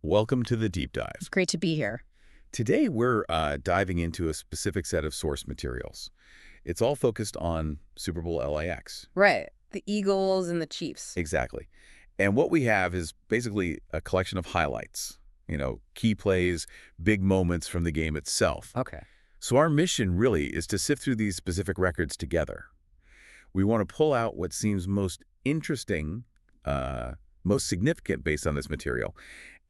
Welcome to the deep dive. It's great to be here. Today we're diving into a specific set of source materials. It's all focused on Super Bowl LAX. Right. The Eagles and the Chiefs. Exactly. And what we have is basically a collection of highlights, key plays, big moments from the game itself. Okay. So our mission really is to sift through these specific records together. We want to pull out what seems most interesting, most significant based on this material,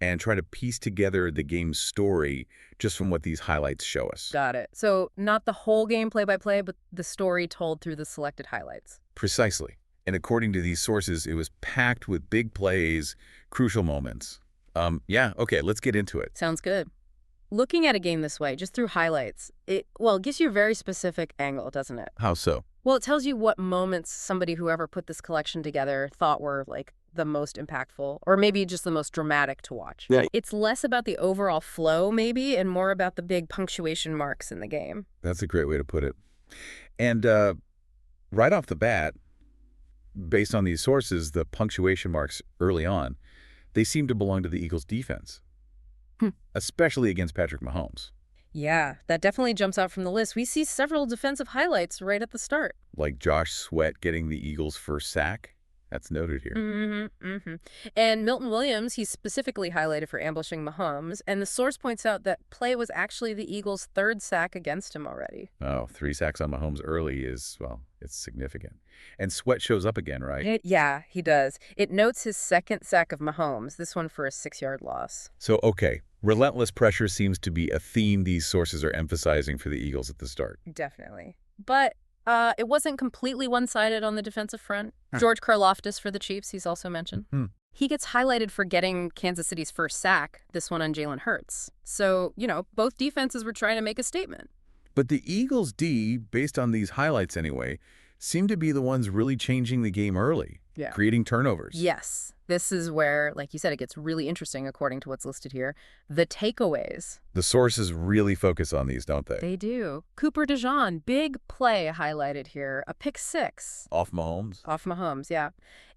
and try to piece together the game's story just from what these highlights show us. Got it. So not the whole game play-by-play, but the story told through the selected highlights. Precisely. And according to these sources, it was packed with big plays, crucial moments. Okay, let's get into it. Sounds good. Looking at a game this way, just through highlights, it gives you a very specific angle, doesn't it? How so? Well, it tells you what moments whoever put this collection together thought were, the most impactful, or maybe just the most dramatic to watch. Yeah. It's less about the overall flow, maybe, and more about the big punctuation marks in the game. That's a great way to put it. And right off the bat, based on these sources, the punctuation marks early on, they seem to belong to the Eagles' defense, especially against Patrick Mahomes. Yeah, that definitely jumps out from the list. We see several defensive highlights right at the start. Like Josh Sweat getting the Eagles' first sack. That's noted here. And Milton Williams, he's specifically highlighted for ambushing Mahomes, and the source points out that play was actually the Eagles' third sack against him already. Oh, 3 sacks on Mahomes early is, it's significant. And Sweat shows up again, right? Yeah, he does. It notes his second sack of Mahomes, this one for a 6-yard loss. So, okay, relentless pressure seems to be a theme these sources are emphasizing for the Eagles at the start. Definitely. But it wasn't completely one-sided on the defensive front. George Karlaftis for the Chiefs, he's also mentioned. He gets highlighted for getting Kansas City's first sack, this one on Jalen Hurts. So, both defenses were trying to make a statement. But the Eagles' D, based on these highlights anyway, seem to be the ones really changing the game early, creating turnovers. Yes. This is where, like you said, it gets really interesting according to what's listed here. The takeaways. The sources really focus on these, don't they? They do. Cooper DeJean, big play highlighted here. A pick 6. Off Mahomes? Off Mahomes, yeah.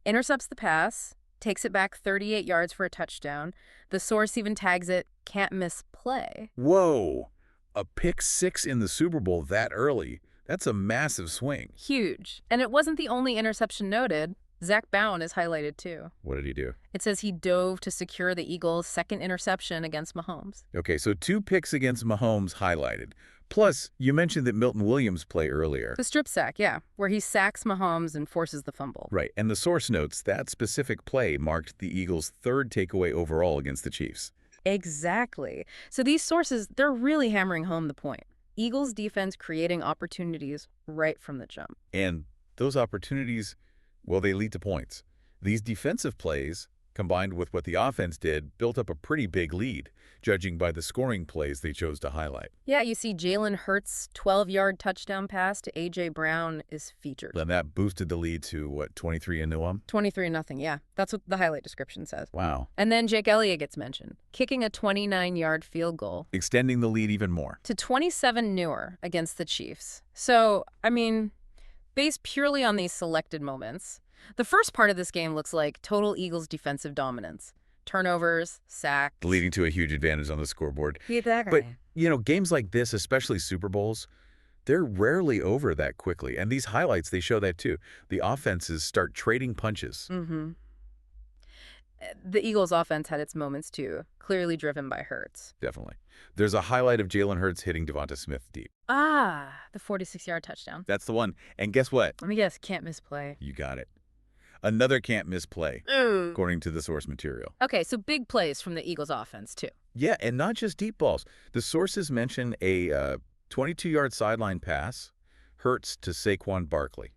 Intercepts the pass, takes it back 38 yards for a touchdown. The source even tags it, can't miss play. Whoa! A pick 6 in the Super Bowl that early. That's a massive swing. Huge. And it wasn't the only interception noted. Zach Bowen is highlighted too. What did he do? It says he dove to secure the Eagles' second interception against Mahomes. Okay, so 2 picks against Mahomes highlighted. Plus, you mentioned that Milton Williams play earlier. The strip sack, yeah, where he sacks Mahomes and forces the fumble. Right, and the source notes that specific play marked the Eagles' third takeaway overall against the Chiefs. Exactly. So these sources, they're really hammering home the point. Eagles' defense creating opportunities right from the jump. And those opportunities, they lead to points. These defensive plays, combined with what the offense did, built up a pretty big lead, judging by the scoring plays they chose to highlight. Yeah, you see Jalen Hurts' 12-yard touchdown pass to A.J. Brown is featured. And that boosted the lead to, 23-0? 23-0, yeah. That's what the highlight description says. Wow. And then Jake Elliott gets mentioned, kicking a 29-yard field goal. Extending the lead even more. To 27-0 against the Chiefs. So, based purely on these selected moments, the first part of this game looks like total Eagles defensive dominance. Turnovers, sacks. Leading to a huge advantage on the scoreboard. Exactly. But, games like this, especially Super Bowls, they're rarely over that quickly. And these highlights, they show that too. The offenses start trading punches. The Eagles' offense had its moments too, clearly driven by Hurts. Definitely. There's a highlight of Jalen Hurts hitting Devonta Smith deep. The 46-yard touchdown. That's the one. And guess what? Let me guess, can't miss play. You got it. Another can't miss play, according to the source material. Okay, so big plays from the Eagles' offense too. Yeah, and not just deep balls. The sources mention a 22-yard sideline pass, Hurts to Saquon Barkley.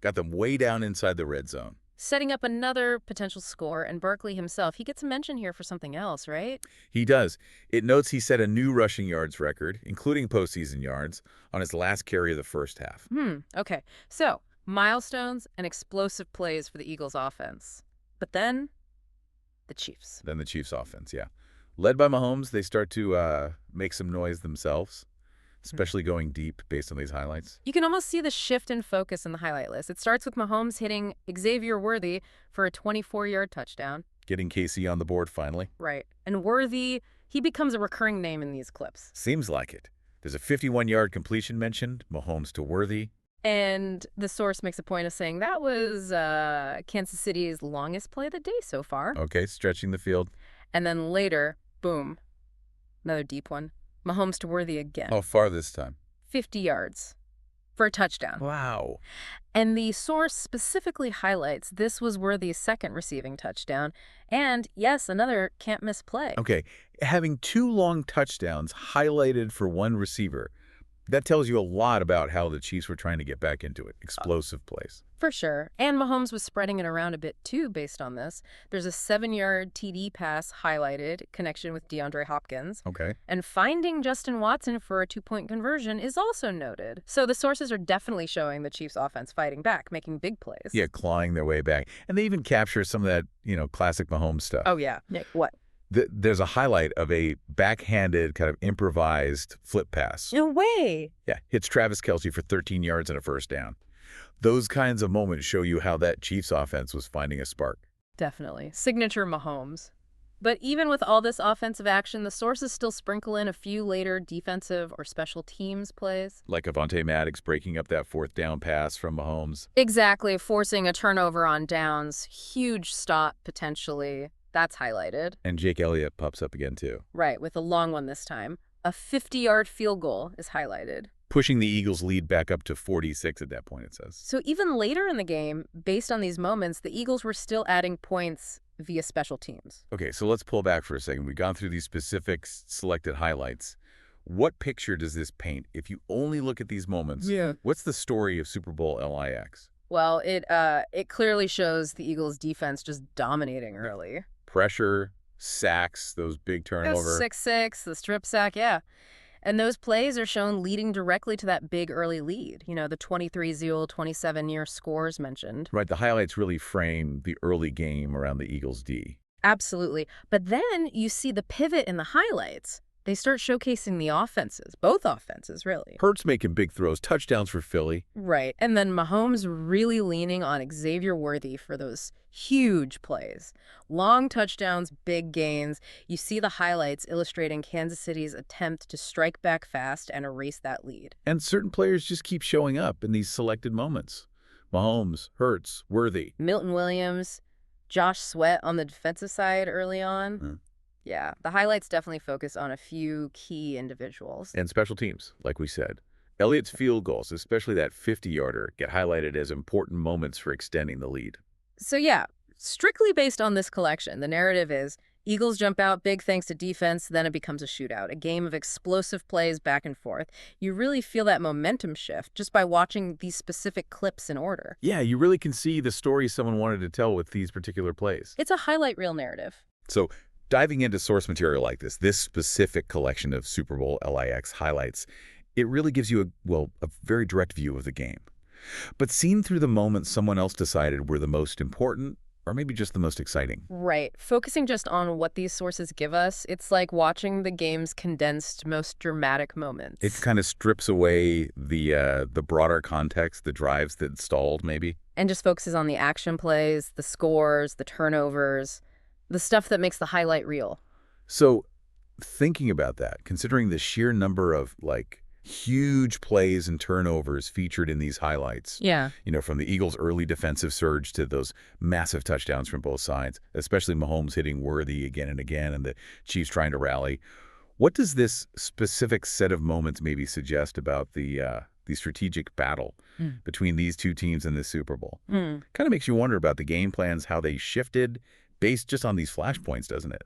Got them way down inside the red zone. Setting up another potential score, and Barkley himself, he gets a mention here for something else, right? He does. It notes he set a new rushing yards record, including postseason yards, on his last carry of the first half. Okay. So, milestones and explosive plays for the Eagles' offense. But then, the Chiefs. Then the Chiefs' offense, yeah. Led by Mahomes, they start to make some noise themselves. especially going deep based on these highlights? You can almost see the shift in focus in the highlight list. It starts with Mahomes hitting Xavier Worthy for a 24-yard touchdown. getting KC on the board finally. Right. And Worthy, he becomes a recurring name in these clips. Seems like it. There's a 51-yard completion mentioned, Mahomes to Worthy. And the source makes a point of saying that was Kansas City's longest play of the day so far. Okay, stretching the field. And then later, boom, another deep one. Mahomes to Worthy again. How far this time? 50 yards for a touchdown. Wow. And the source specifically highlights this was Worthy's second receiving touchdown. And yes, another can't-miss play. Okay, having 2 long touchdowns highlighted for one receiver, that tells you a lot about how the Chiefs were trying to get back into it. Explosive plays. For sure. And Mahomes was spreading it around a bit, too, based on this. There's a 7-yard TD pass highlighted, connection with DeAndre Hopkins. Okay. And finding Justin Watson for a 2-point conversion is also noted. So the sources are definitely showing the Chiefs' offense fighting back, making big plays. Yeah, clawing their way back. And they even capture some of that, classic Mahomes stuff. Oh, yeah. Nick, what? There's a highlight of a backhanded, kind of improvised flip pass. No way. Yeah, hits Travis Kelce for 13 yards and a first down. Those kinds of moments show you how that Chiefs offense was finding a spark. Definitely. Signature Mahomes. But even with all this offensive action, the sources still sprinkle in a few later defensive or special teams plays. Like Avonte Maddox breaking up that 4th down pass from Mahomes. Exactly, forcing a turnover on downs. Huge stop, potentially. That's highlighted. And Jake Elliott pops up again, too. Right, with a long one this time. A 50-yard field goal is highlighted. Pushing the Eagles' lead back up to 46 at that point, it says. So even later in the game, based on these moments, the Eagles were still adding points via special teams. Okay, so let's pull back for a second. We've gone through these specific selected highlights. What picture does this paint? If you only look at these moments, what's the story of Super Bowl LIX? Well, it clearly shows the Eagles' defense just dominating early. Pressure, sacks, those big turnovers. 6-6, the strip sack, yeah. And those plays are shown leading directly to that big early lead. The 23-0, 27-year scores mentioned. Right, the highlights really frame the early game around the Eagles' D. Absolutely. But then you see the pivot in the highlights. They start showcasing the offenses, both offenses, really. Hurts making big throws, touchdowns for Philly. Right. And then Mahomes really leaning on Xavier Worthy for those huge plays. Long touchdowns, big gains. You see the highlights illustrating Kansas City's attempt to strike back fast and erase that lead. And certain players just keep showing up in these selected moments. Mahomes, Hurts, Worthy. Milton Williams, Josh Sweat on the defensive side early on. Yeah, the highlights definitely focus on a few key individuals. And special teams, like we said. Elliott's field goals, especially that 50-yarder, get highlighted as important moments for extending the lead. So yeah, strictly based on this collection, the narrative is Eagles jump out big thanks to defense, then it becomes a shootout, a game of explosive plays back and forth. You really feel that momentum shift just by watching these specific clips in order. Yeah, you really can see the story someone wanted to tell with these particular plays. It's a highlight reel narrative. So diving into source material like this specific collection of Super Bowl LIX highlights, it really gives you a very direct view of the game. But seen through the moments someone else decided were the most important, or maybe just the most exciting. Right. Focusing just on what these sources give us, it's like watching the game's condensed, most dramatic moments. It kind of strips away the broader context, the drives that stalled, maybe. And just focuses on the action plays, the scores, the turnovers, the stuff that makes the highlight reel. So thinking about that, considering the sheer number of, huge plays and turnovers featured in these highlights. Yeah. From the Eagles' early defensive surge to those massive touchdowns from both sides, especially Mahomes hitting Worthy again and again and the Chiefs trying to rally. What does this specific set of moments maybe suggest about the strategic battle between these two teams in the Super Bowl? Kind of makes you wonder about the game plans, how they shifted based just on these flashpoints, doesn't it?